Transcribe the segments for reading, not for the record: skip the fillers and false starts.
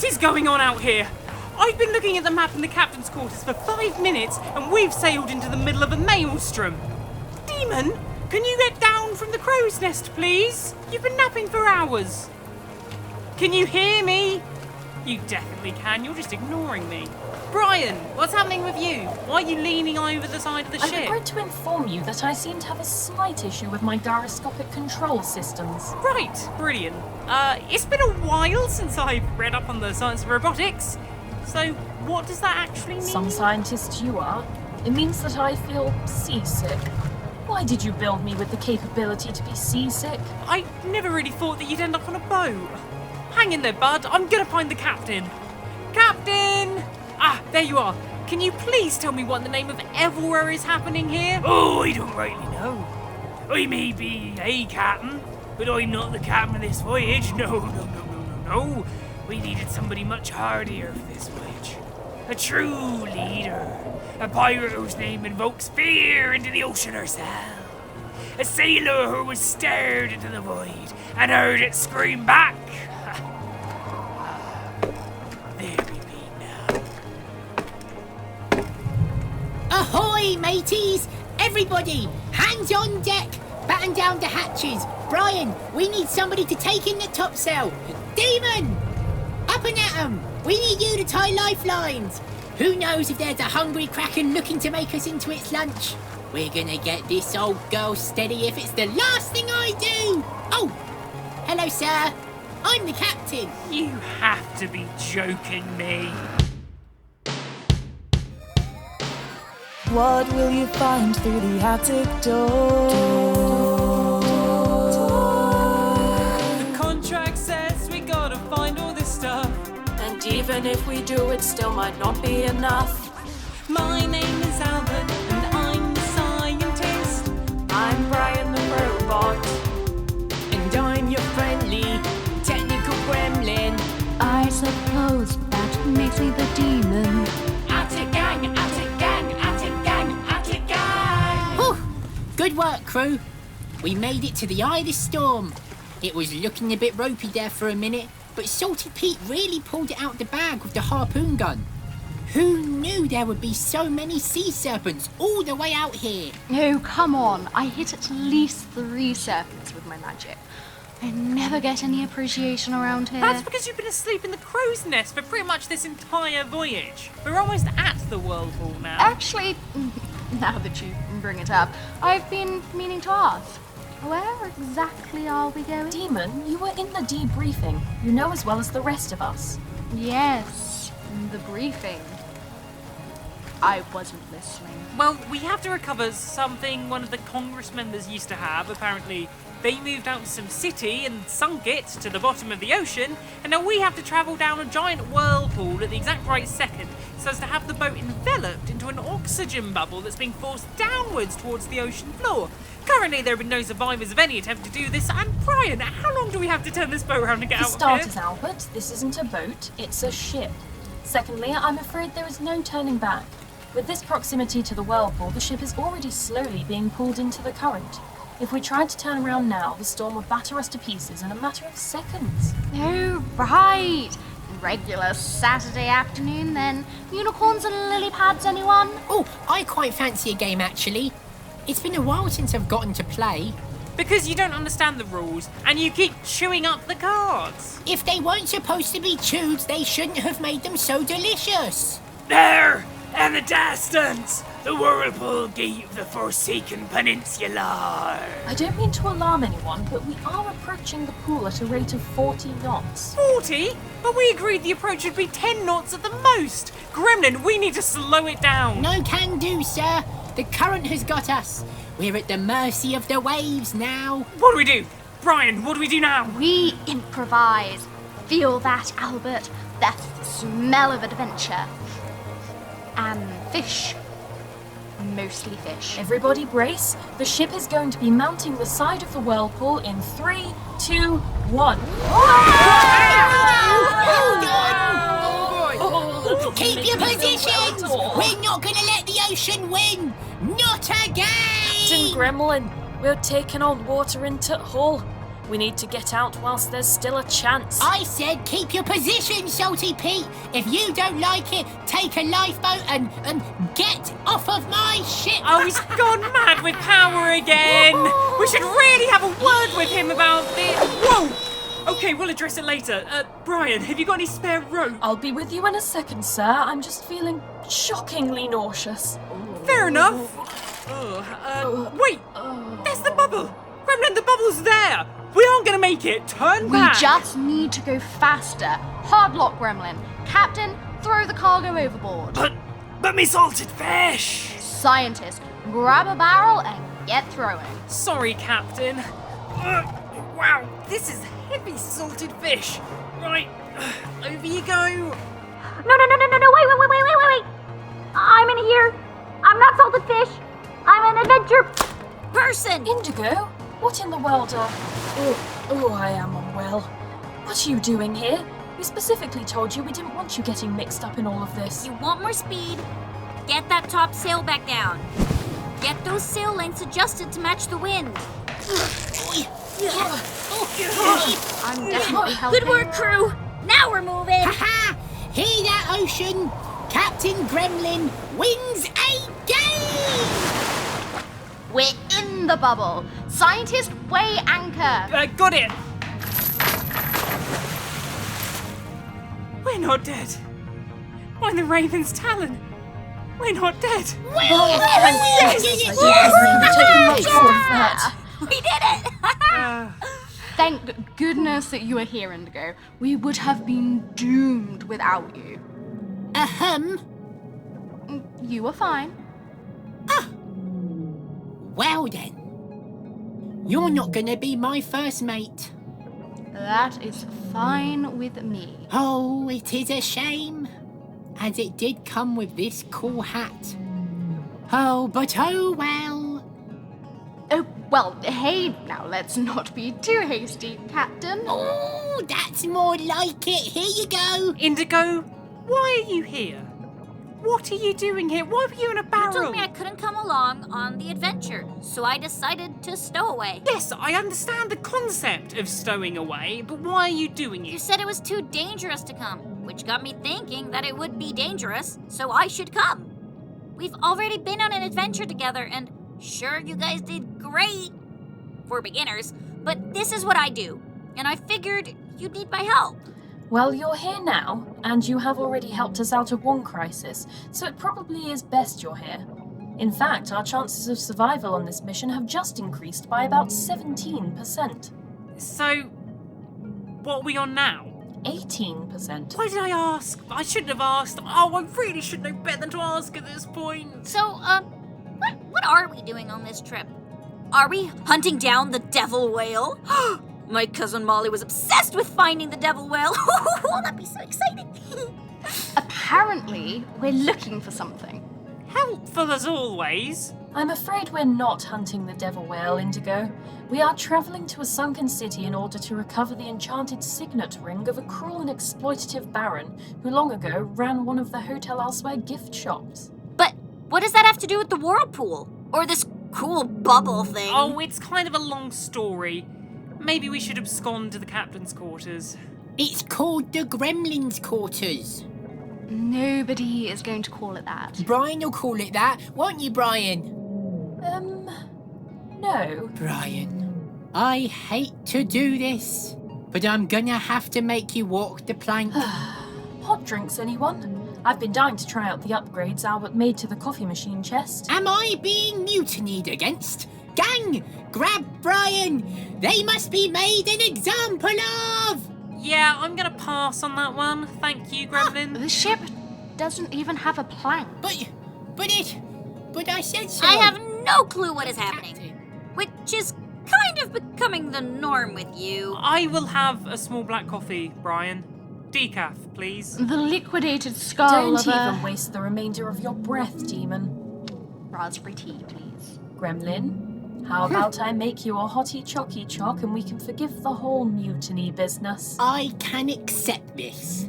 What is going on out here? I've been looking at the map in the captain's quarters for 5 minutes and we've sailed into the middle of a maelstrom. Demon, can you get down from the crow's nest, please? You've been napping for hours. Can you hear me? You definitely can, you're just ignoring me. Brian, what's happening with you? Why are you leaning over the side of the ship? I regret to inform you that I seem to have a slight issue with my gyroscopic control systems. Right, brilliant. It's been a while since I've read up on the science of robotics. So, what does that actually mean? Some scientist you are. It means that I feel seasick. Why did you build me with the capability to be seasick? I never really thought that you'd end up on a boat. Hang in there, bud. I'm gonna find the captain. Captain! Ah, there you are. Can you please tell me what in the name of everywhere is happening here? Oh, I don't rightly know. I may be a captain, but I'm not the captain of this voyage. No. We needed somebody much hardier for this voyage. A true leader. A pirate whose name invokes fear into the ocean herself. A sailor who was stared into the void and heard it scream back. There we be now. Ahoy, mateys! Everybody, hands on deck! Batten down the hatches! Brian, we need somebody to take in the topsail! Demon! Up and at 'em! We need you to tie lifelines! Who knows if there's a hungry kraken looking to make us into its lunch? We're gonna get this old girl steady if it's the last thing I do! Oh! Hello, sir! I'm the captain! You have to be joking me. What will you find through the attic door? The contract says we gotta find all this stuff. And even if we do, it still might not be enough. My name is Albert and I'm the scientist. I'm Brian the robot. And I'm your friendly, technical gremlin. I suppose that makes me the demon. Attic gang, attic gang, attic gang, attic gang! Whew! Good work, crew. We made it to the eye of the storm. It was looking a bit ropey there for a minute, but Salty Pete really pulled it out the bag with the harpoon gun. Who knew there would be so many sea serpents all the way out here? Oh, come on. I hit at least 3 serpents with my magic. I never get any appreciation around here. That's because you've been asleep in the crow's nest for pretty much this entire voyage. We're almost at the whirlpool now. Actually, now that you bring it up, I've been meaning to ask. Where exactly are we going? Demon, you were in the debriefing. You know as well as the rest of us. Yes, the briefing. I wasn't listening. Well, we have to recover something one of the Congress members used to have. Apparently, they moved out to some city and sunk it to the bottom of the ocean, and now we have to travel down a giant whirlpool at the exact right second so as to have the boat enveloped into an oxygen bubble that's being forced downwards towards the ocean floor. Currently, there have been no survivors of any attempt to do this, and Brian, how long do we have to turn this boat around and get For out of starters, here? Albert, this isn't a boat, it's a ship. Secondly, I'm afraid there is no turning back. With this proximity to the whirlpool, the ship is already slowly being pulled into the current. If we tried to turn around now, the storm would batter us to pieces in a matter of seconds. Oh, right. Regular Saturday afternoon, then. Unicorns and lily pads, anyone? Oh, I quite fancy a game, actually. It's been a while since I've gotten to play. Because you don't understand the rules, and you keep chewing up the cards. If they weren't supposed to be chewed, they shouldn't have made them so delicious. There! In the distance! The whirlpool gate of the Forsaken Peninsula! I don't mean to alarm anyone, but we are approaching the pool at a rate of 40 knots. 40? But we agreed the approach would be 10 knots at the most. Gremlin, we need to slow it down. No can do, sir. The current has got us. We're at the mercy of the waves now. What do we do? Brian, what do we do now? We improvise. Feel that, Albert? That's the smell of adventure. And fish. Mostly fish. Everybody brace. The ship is going to be mounting the side of the whirlpool in 3, 2, 1. Keep your positions. We're not going to let the ocean win. Not again. Captain Gremlin, we're taking on water into hull. We need to get out whilst there's still a chance. I said keep your position, Salty Pete. If you don't like it, take a lifeboat and get off of my ship. Oh, he's gone mad with power again. We should really have a word with him about this. Whoa! Okay, we'll address it later. Brian, have you got any spare rope? I'll be with you in a second, sir. I'm just feeling shockingly nauseous. Fair enough. Wait, there's the bubble. Gremlin, the bubble's there. We aren't going to make it. Turn We back. just need to go faster. Hard lock, Gremlin. Captain, throw the cargo overboard. But me salted fish! Scientist, grab a barrel and get throwing. Sorry, Captain. Wow, this is heavy salted fish. Right, over you go. No, wait. I'm in here. I'm not salted fish. I'm an adventure person. Indigo? What in the world are... Oh, I am unwell. What are you doing here? We specifically told you we didn't want you getting mixed up in all of this. You want more speed? Get that top sail back down. Get those sail lengths adjusted to match the wind. I'm definitely helping. Good work, crew. Now we're moving. Ha! Hear that, ocean? Captain Gremlin wins a game! We're in the bubble. Scientist, weigh anchor. Got it. We're not dead. By the Raven's talon. We're not dead. We did it. Thank goodness that you are here, Indigo. We would have been doomed without you. You were fine. Well then, you're not gonna be my first mate. That is fine with me. Oh, it is a shame, as it did come with this cool hat. Oh, but oh well. Oh, well, hey, now let's not be too hasty, Captain. Oh, that's more like it. Here you go. Indigo, why are you here? What are you doing here? Why were you in a You barrel? told me I couldn't come along on the adventure, so I decided to stow away. Yes, I understand the concept of stowing away, but why are you doing You it? said it was too dangerous to come, which got me thinking that it would be dangerous, so I should come. We've already been on an adventure together, and sure, you guys did great for beginners, but this is what I do, and I figured you'd need my help. Well, you're here now, and you have already helped us out of one crisis, so it probably is best you're here. In fact, our chances of survival on this mission have just increased by about 17%. So, what are we on now? 18%. Why did I ask? I shouldn't have asked. Oh, I really should know better than to ask at this point. So, what are we doing on this trip? Are we hunting down the devil whale? My cousin Molly was obsessed with finding the devil whale. That'd be so exciting. Apparently, we're looking for something. Helpful as always. I'm afraid we're not hunting the devil whale, Indigo. We are travelling to a sunken city in order to recover the enchanted signet ring of a cruel and exploitative baron who long ago ran one of the Hotel Elsewhere gift shops. But what does that have to do with the whirlpool? Or this cool bubble thing? Oh, it's kind of a long story. Maybe we should abscond to the captain's quarters. It's called the Gremlin's quarters. Nobody is going to call it that. Brian will call it that, won't you, Brian? No. Brian, I hate to do this, but I'm gonna have to make you walk the plank. Hot drinks, anyone? I've been dying to try out the upgrades Albert made to the coffee machine chest. Am I being mutinied against? Gang, grab Brian! They must be made an example of! Yeah, I'm gonna pass on that one. Thank you, Gremlin. The ship doesn't even have a plank. But I said so. I have no clue what is happening. Which is kind of becoming the norm with you. I will have a small black coffee, Brian. Decaf, please. The liquidated skull Don't of a... even waste the remainder of your breath, demon. Raspberry tea, please. Gremlin, how about I make you a hottie chocky chock and we can forgive the whole mutiny business? I can accept this.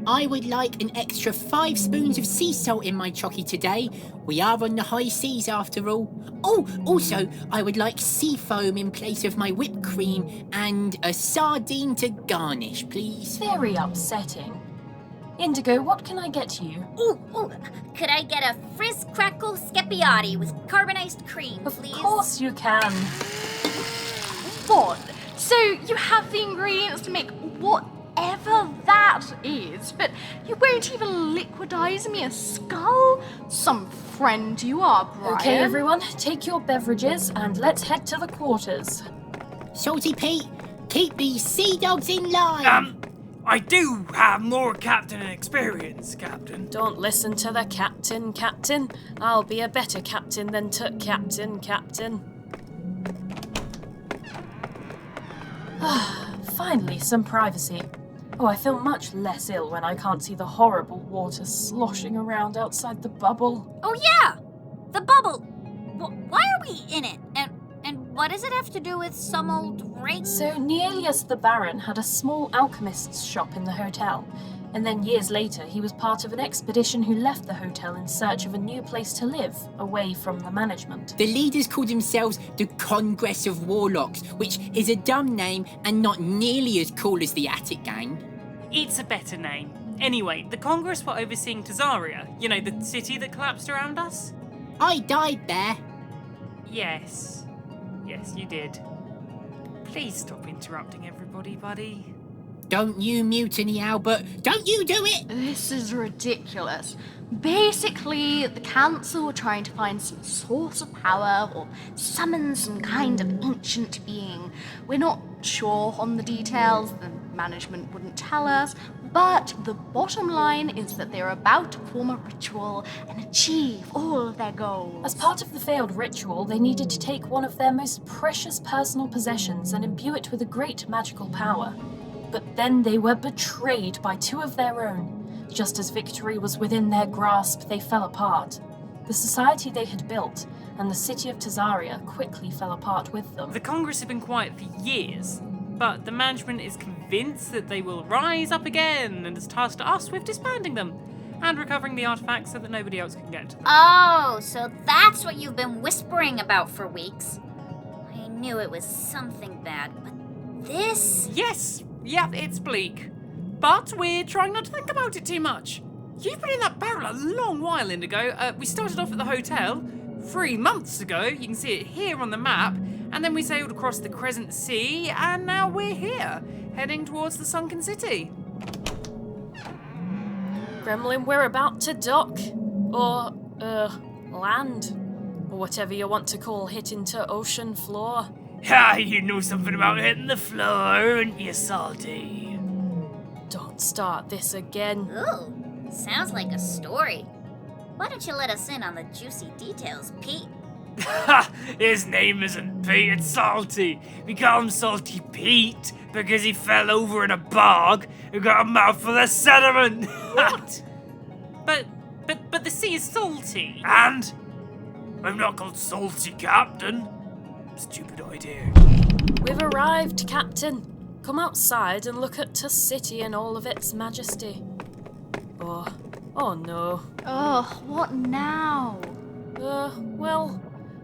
I would like an extra 5 spoons of sea salt in my chocky today. We are on the high seas after all. Oh, also, I would like sea foam in place of my whipped cream and a sardine to garnish, please. Very upsetting. Indigo, what can I get you? Ooh, could I get a frizz crackle scapiotti with carbonized cream, please? Of course you can. What? So you have the ingredients to make whatever that is, but you won't even liquidize me a skull? Some friend you are, Brian. Okay, everyone, take your beverages and let's head to the quarters. Salty Pete, keep these sea dogs in line. I do have more captain experience, Captain. Don't listen to the captain. I'll be a better captain than captain. Finally, some privacy. Oh, I feel much less ill when I can't see the horrible water sloshing around outside the bubble. Oh yeah, the bubble. Why are we in it? And what does it have to do with some old rake? So Nelius the Baron had a small alchemist's shop in the hotel, and then years later he was part of an expedition who left the hotel in search of a new place to live, away from the management. The leaders called themselves the Congress of Warlocks, which is a dumb name and not nearly as cool as the Attic Gang. It's a better name. Anyway, the Congress were overseeing Tazaria. You know, the city that collapsed around us? I died there. Yes, you did. Please stop interrupting everybody, buddy. Don't you mutiny, Albert. Don't you do it! This is ridiculous. Basically, the council were trying to find some source of power or summon some kind of ancient being. We're not sure on the details, the management wouldn't tell us, but the bottom line is that they're about to form a ritual and achieve all of their goals. As part of the failed ritual, they needed to take one of their most precious personal possessions and imbue it with a great magical power. But then they were betrayed by 2 of their own. Just as victory was within their grasp, they fell apart. The society they had built, and the city of Tazaria, quickly fell apart with them. The Congress have been quiet for years, but the management is convinced that they will rise up again and has tasked us with disbanding them and recovering the artifacts so that nobody else can get to them. Oh, so that's what you've been whispering about for weeks. I knew it was something bad, but this... Yes, it's bleak. But we're trying not to think about it too much. You've been in that barrel a long while, Indigo. We started off at the hotel 3 months ago. You can see it here on the map. And then we sailed across the Crescent Sea, and now we're here, heading towards the sunken city. Gremlin, we're about to dock. Or, land. Or whatever you want to call hitting to ocean floor. Ah, you know something about hitting the floor, ain't you, Salty? Don't start this again. Ooh, sounds like a story. Why don't you let us in on the juicy details, Pete? Ha! His name isn't Pete, it's Salty. We call him Salty Pete because he fell over in a bog and got a mouthful of sediment. What? But the sea is salty. And I'm not called Salty Captain. Stupid idea. We've arrived, Captain. Come outside and look at the city in all of its majesty. Oh no. Ugh, what now? Well,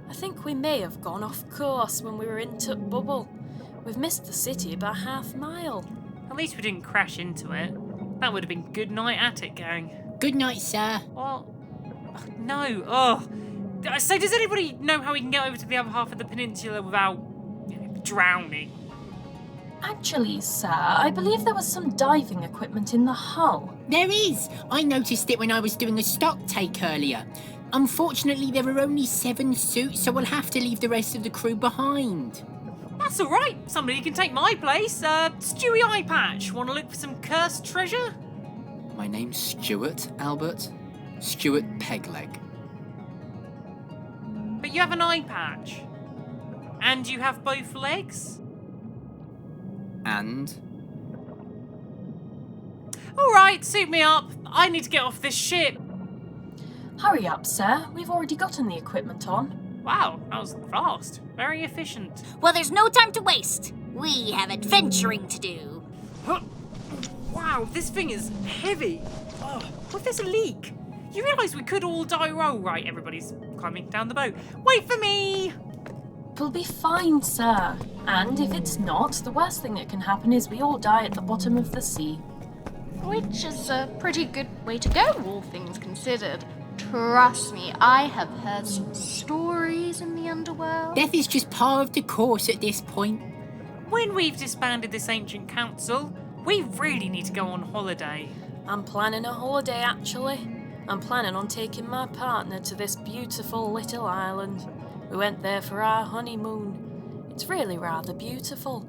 I think we may have gone off course when we were into bubble. We've missed the city by half mile. At least we didn't crash into it. That would have been good night, Attic Gang. Good night, sir. Well, no. Oh. So does anybody know how we can get over to the other half of the peninsula without drowning? Actually, sir, I believe there was some diving equipment in the hull. There is. I noticed it when I was doing a stock take earlier. Unfortunately, there are only 7 suits, so we'll have to leave the rest of the crew behind. That's all right. Somebody can take my place. Stewie Eyepatch. Want to look for some cursed treasure? My name's Stuart, Albert. Stuart Pegleg. But you have an eye patch. And you have both legs? And? All right, suit me up. I need to get off this ship. Hurry up, sir. We've already gotten the equipment on. Wow, that was fast. Very efficient. Well, there's no time to waste. We have adventuring to do. Wow, this thing is heavy. Oh, what if there's a leak? You realise we could all die roll, right? Everybody's climbing down the boat. Wait for me! We'll be fine, sir. And if it's not, the worst thing that can happen is we all die at the bottom of the sea. Which is a pretty good way to go, all things considered. Trust me, I have heard some stories in the underworld. Death is just part of the course at this point. When we've disbanded this ancient council, we really need to go on holiday. I'm planning a holiday, actually. I'm planning on taking my partner to this beautiful little island. We went there for our honeymoon. It's really rather beautiful.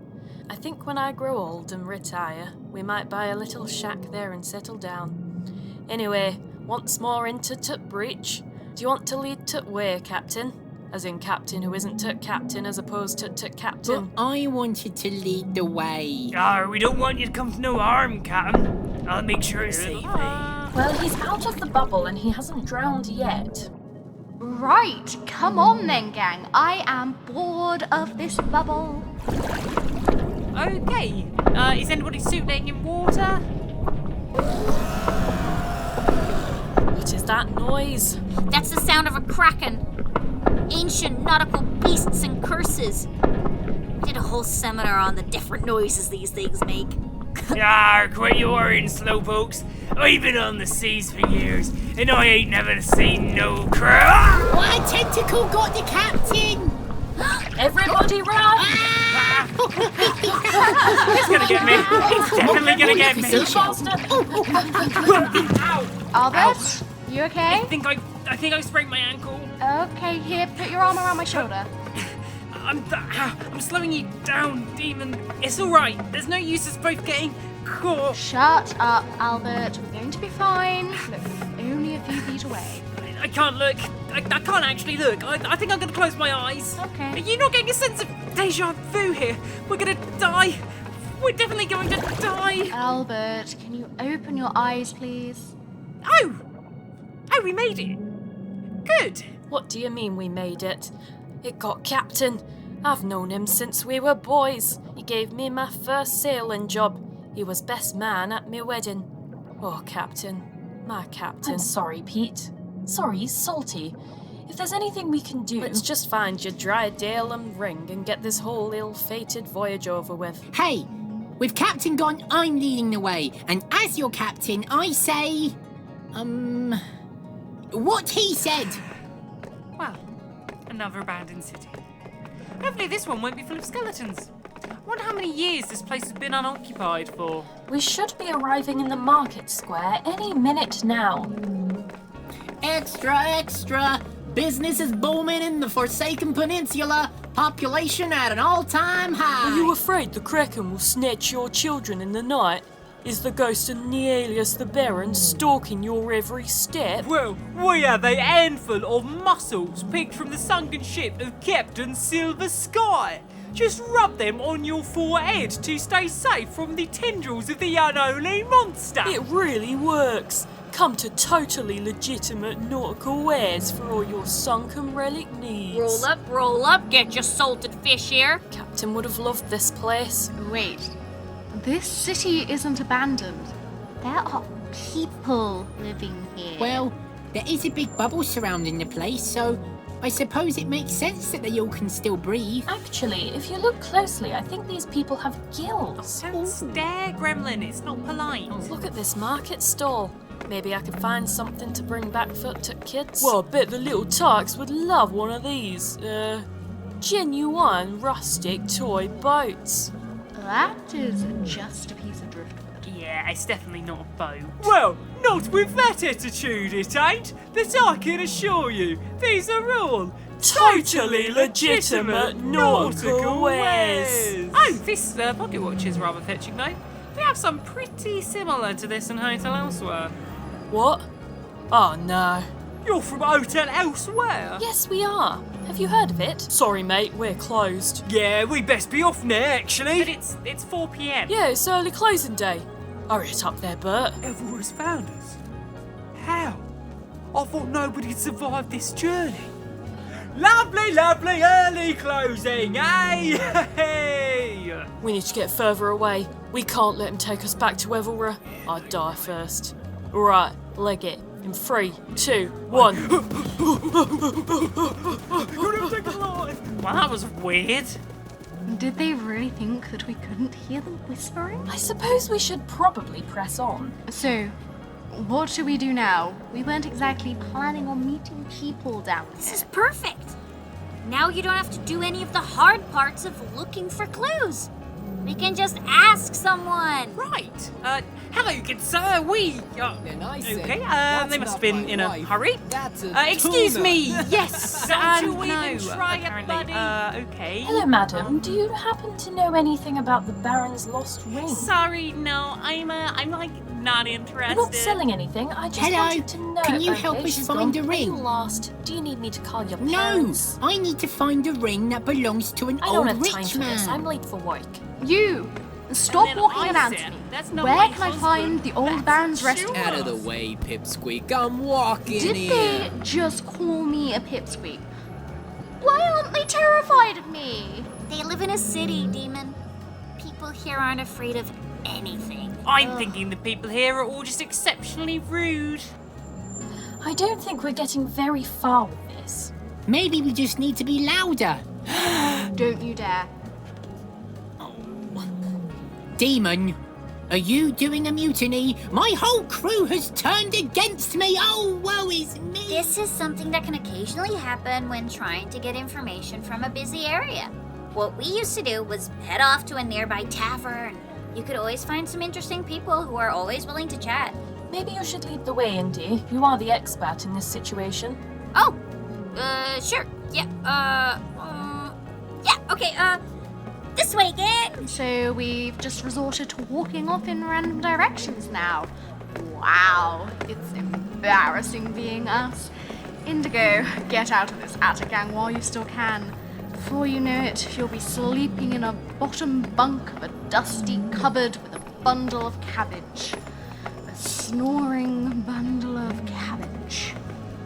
I think when I grow old and retire, we might buy a little shack there and settle down. Anyway, once more into Tut Breach. Do you want to lead Tut way, Captain? As in captain who isn't Tut Captain as opposed to Tut Captain. But I wanted to lead the way. We don't want you to come to no harm, Captain. I'll make sure it's safe. Well, he's out of the bubble and he hasn't drowned yet. Right, come on then, gang. I am bored of this bubble. Okay, is anybody's suit laying in water? What is that noise? That's the sound of a kraken. Ancient nautical beasts and curses. Did a whole seminar on the different noises these things make. Quit your worrying, slowpokes. I've been on the seas for years, and I ain't never seen no crab. What a tentacle got the captain! Everybody run! It's gonna get me. It's definitely gonna get me. Ow! Albert, you okay? I think I sprained my ankle. Okay, here, put your arm around my shoulder. I'm slowing you down, demon. It's all right. There's no use us both getting caught. Shut up, Albert. We're going to be fine. Look, only a few feet away. I can't look. I can't actually look. I think I'm gonna close my eyes. Okay. Are you not getting a sense of deja vu here? We're gonna die. We're definitely going to die. Albert, can you open your eyes, please? Oh, we made it. Good. What do you mean we made it? It got Captain. I've known him since we were boys. He gave me my first sailing job. He was best man at my wedding. Oh, Captain. My Captain. I'm sorry, Pete. Sorry, Salty. If there's anything we can do... Let's just find your dry Dale and ring and get this whole ill-fated voyage over with. Hey, with Captain gone, I'm leading the way. And as your captain, I say... what he said. Well, another abandoned city. Hopefully this one won't be full of skeletons. I wonder how many years this place has been unoccupied for. We should be arriving in the market square any minute now. Extra, extra. Business is booming in the Forsaken Peninsula. Population at an all-time high. Are you afraid the Kraken will snatch your children in the night? Is the ghost of Nelius the Baron stalking your every step? Well, we have a handful of mussels picked from the sunken ship of Captain Silver Sky. Just rub them on your forehead to stay safe from the tendrils of the unholy monster. It really works. Come to totally legitimate nautical wares for all your sunken relic needs. Roll up, get your salted fish here. Captain would have loved this place. Wait, this city isn't abandoned. There are people living here. Well, there is a big bubble surrounding the place, so I suppose it makes sense that they all can still breathe. Actually, if you look closely, I think these people have gills. Don't stare, Gremlin. It's not polite. Look at this market stall. Maybe I could find something to bring back for to kids. Well, I bet the little tykes would love one of these, genuine rustic toy boats. That is just a piece of driftwood. Yeah, it's definitely not a boat. Well, not with that attitude, it ain't. That I can assure you, these are all Totally legitimate nautical wares. Oh, this pocket watch is rather fetching, though. We have some pretty similar to this in Hotel Elsewhere. What? Oh no. You're from Hotel Elsewhere? Yes, we are. Have you heard of it? Sorry, mate, we're closed. Yeah, we best be off now, actually. But it's 4 p.m. Yeah, it's early closing day. Hurry it up there, Bert. Everyone's found us. How? I thought nobody'd survived this journey. Lovely, lovely early closing, eh? Hey! We need to get further away. We can't let him take us back to Evelra. I'd die first. Right, leg it. In 3, 2, 1. Well, that was weird. Did they really think that we couldn't hear them whispering? I suppose we should probably press on. So, what should we do now? We weren't exactly planning on meeting people down This here. is perfect. Now you don't have to do any of the hard parts of looking for clues. We can just ask someone. Right. Hello, good sir. We. Then I said, Okay. "That's They must have not been my in a wife. hurry. That's a Excuse tuna." me. Yes. Don't and you even no. try it, Apparently. buddy. Okay. Hello, madam. Do you happen to know anything about the Baron's lost ring? Sorry, no. I'm like not interested. We're not selling anything. I just Hello, wanted to know. can you help Okay, us she's find gone. a Are you ring? lost? Do you need me to call your No, parents? I need to find a ring that belongs to an I old don't have rich time for man. this. I'm late for work. You! Stop And then walking I around said, to me. "That's not Where my can I husband. find the old That's Baron's yours." restaurant? Out of the way, Pipsqueak. I'm walking Did in. they just call me a pipsqueak? Why aren't they terrified of me? They live in a city, Demon. People here aren't afraid of anything. I'm thinking the people here are all just exceptionally rude. I don't think we're getting very far with this. Maybe we just need to be louder. Don't you dare. Demon, are you doing a mutiny? My whole crew has turned against me. Oh, woe is me. This is something that can occasionally happen when trying to get information from a busy area. What we used to do was head off to a nearby tavern. You could always find some interesting people who are always willing to chat. Maybe you should lead the way, Indy. You are the expert in this situation. Oh, sure. Yeah, okay, this way, gang. So we've just resorted to walking off in random directions now. Wow, it's embarrassing being us. Indigo, get out of this attic gang while you still can. Before you know it, you'll be sleeping in a bottom bunk of a dusty cupboard with a bundle of cabbage. A snoring bundle of cabbage.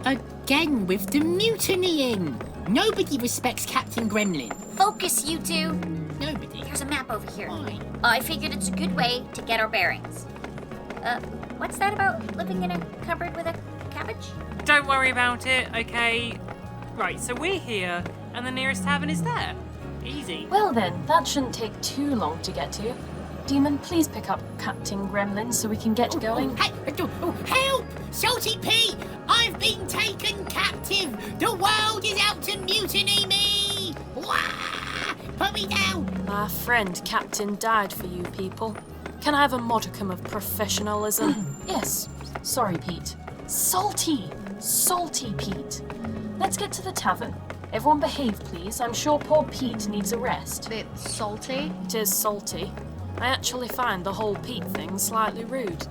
Again with the mutinying. Nobody respects Captain Gremlin. Focus, you two. Nobody. There's a map over here. Why? I figured it's a good way to get our bearings. What's that about living in a cupboard with a cabbage? Don't worry about it, okay? Right, so we're here, and the nearest tavern is there. Easy. Well then, that shouldn't take too long to get to. Demon, please pick up Captain Gremlin so we can get going. Hey, help! Salty P! I've been taken captive! The world is out to mutiny me! Wah! Put me down! My friend Captain died for you people. Can I have a modicum of professionalism? Yes. Sorry, Pete. Salty! Salty Pete. Let's get to the tavern. Everyone behave, please. I'm sure poor Pete needs a rest. Bit salty. It is salty. I actually find the whole Pete thing slightly rude.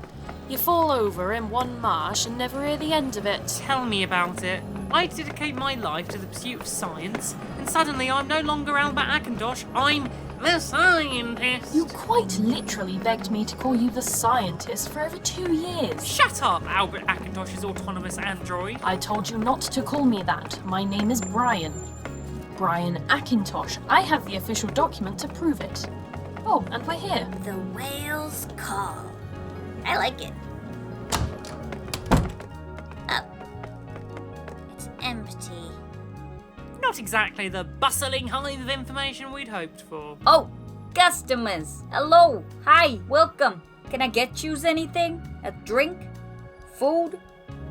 You fall over in one marsh and never hear the end of it. Tell me about it. I dedicate my life to the pursuit of science, and suddenly I'm no longer Albert Akintosh. I'm the scientist. You quite literally begged me to call you the scientist for over 2 years. Shut up, Albert Akintosh's autonomous android. I told you not to call me that. My name is Brian. Brian Akintosh. I have the official document to prove it. Oh, and we're here. The whale's call. I like it. Oh. It's empty. Not exactly the bustling hive of information we'd hoped for. Oh, customers. Hello. Hi. Welcome. Can I get you anything? A drink? Food?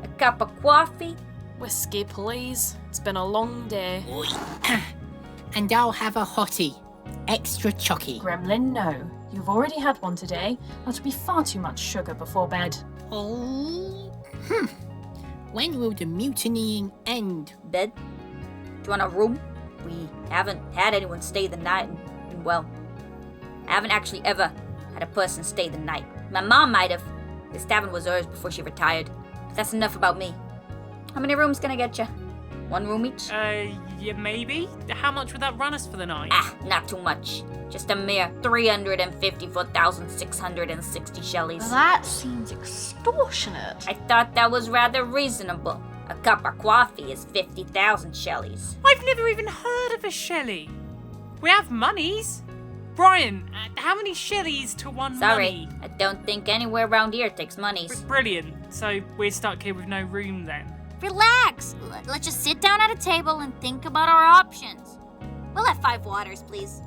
A cup of coffee? Whiskey, please. It's been a long day. And I'll have a hottie. Extra chocky. Gremlin, no. You've already had one today. That'll be far too much sugar before bed. Oh. When will the mutinying end? Bed? Do you want a room? We haven't had anyone stay the night and well, I haven't actually ever had a person stay the night. My mom might have. This tavern was hers before she retired. But that's enough about me. How many rooms can I get you? One room each? Yeah, maybe? How much would that run us for the night? Not too much. Just a mere 354,660 shellys. Well, that seems extortionate. I thought that was rather reasonable. A cup of coffee is 50,000 shellys. I've never even heard of a Shelley. We have monies. Brian, how many shillies to one Sorry, money? I don't think anywhere around here takes monies. Brilliant. So we're stuck here with no room then. Relax. Let's just sit down at a table and think about our options. We'll have 5 waters, please.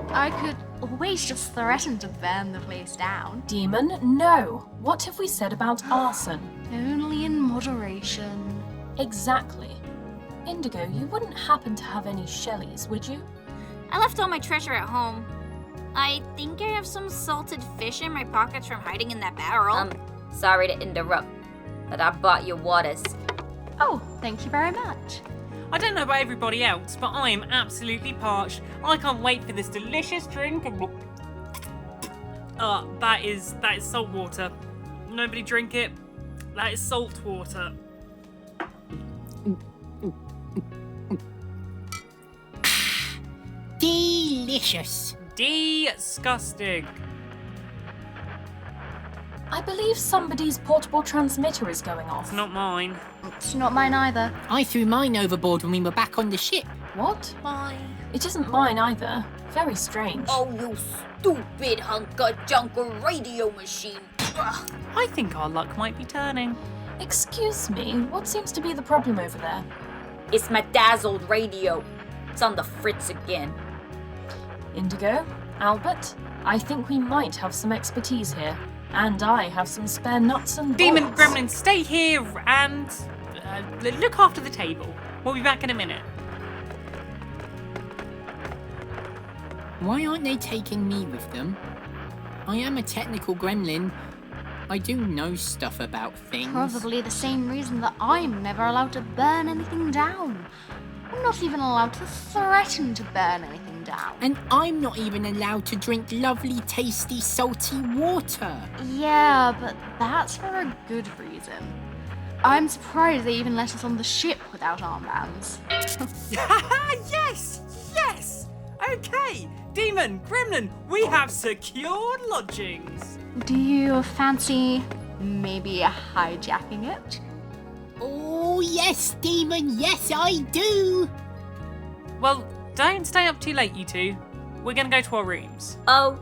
I could always just threaten to burn the place down. Demon, no. What have we said about arson? Only in moderation. Exactly. Indigo, you wouldn't happen to have any shellies, would you? I left all my treasure at home. I think I have some salted fish in my pockets from hiding in that barrel. Sorry to interrupt, but I bought you waters. Oh, thank you very much. I don't know about everybody else, but I am absolutely parched. I can't wait for this delicious drink. That is salt water. Nobody drink it. That is salt water. Delicious. Disgusting. I believe somebody's portable transmitter is going off. It's not mine. It's not mine either. I threw mine overboard when we were back on the ship. What? Mine. It isn't mine either. Very strange. Oh, you stupid hunk of junk radio machine. Ugh. I think our luck might be turning. Excuse me, what seems to be the problem over there? It's my dazzled radio. It's on the fritz again. Indigo, Albert, I think we might have some expertise here. And I have some spare nuts and Demon bolts. Gremlin, stay here and look after the table. We'll be back in a minute. Why aren't they taking me with them? I am a technical gremlin. I do know stuff about things. Probably the same reason that I'm never allowed to burn anything down. I'm not even allowed to threaten to burn anything down. And I'm not even allowed to drink lovely, tasty, salty water. Yeah, but that's for a good reason. I'm surprised they even let us on the ship without armbands. Yes! Okay, Demon, Gremlin, we have secured lodgings. Do you fancy maybe hijacking it? Oh, yes, Demon, yes, I do. Well, don't stay up too late, you two. We're gonna go to our rooms. Oh.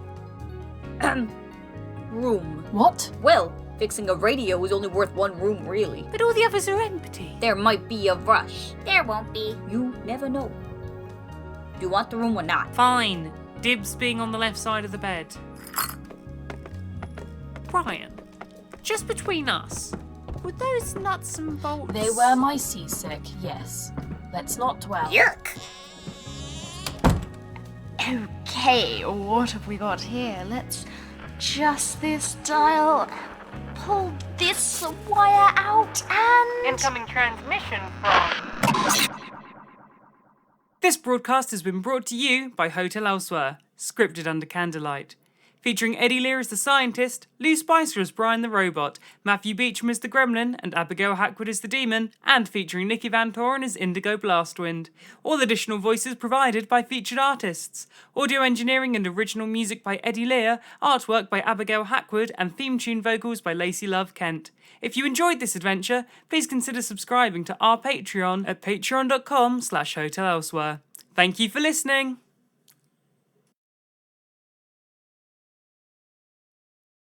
Room. What? Well, fixing a radio is only worth one room, really. But all the others are empty. There might be a rush. There won't be. You never know. Do you want the room or not? Fine. Dibs being on the left side of the bed. Brian, just between us, were those nuts and bolts? They were my seasick, yes. Let's not dwell. Yerk! Okay, what have we got here? Let's adjust this dial, pull this wire out, and... Incoming transmission from... This broadcast has been brought to you by Hotel Elsewhere, scripted under candlelight. Featuring Eddie Lear as the scientist, Lou Spicer as Brian the robot, Matthew Beecham as the Gremlin, and Abigail Hackwood as the Demon, and featuring Nikki Van Toren as Indigo Blastwind. All additional voices provided by featured artists. Audio engineering and original music by Eddie Lear, artwork by Abigail Hackwood, and theme tune vocals by Lacey Love Kent. If you enjoyed this adventure, please consider subscribing to our Patreon at patreon.com/hotelelsewhere. Thank you for listening.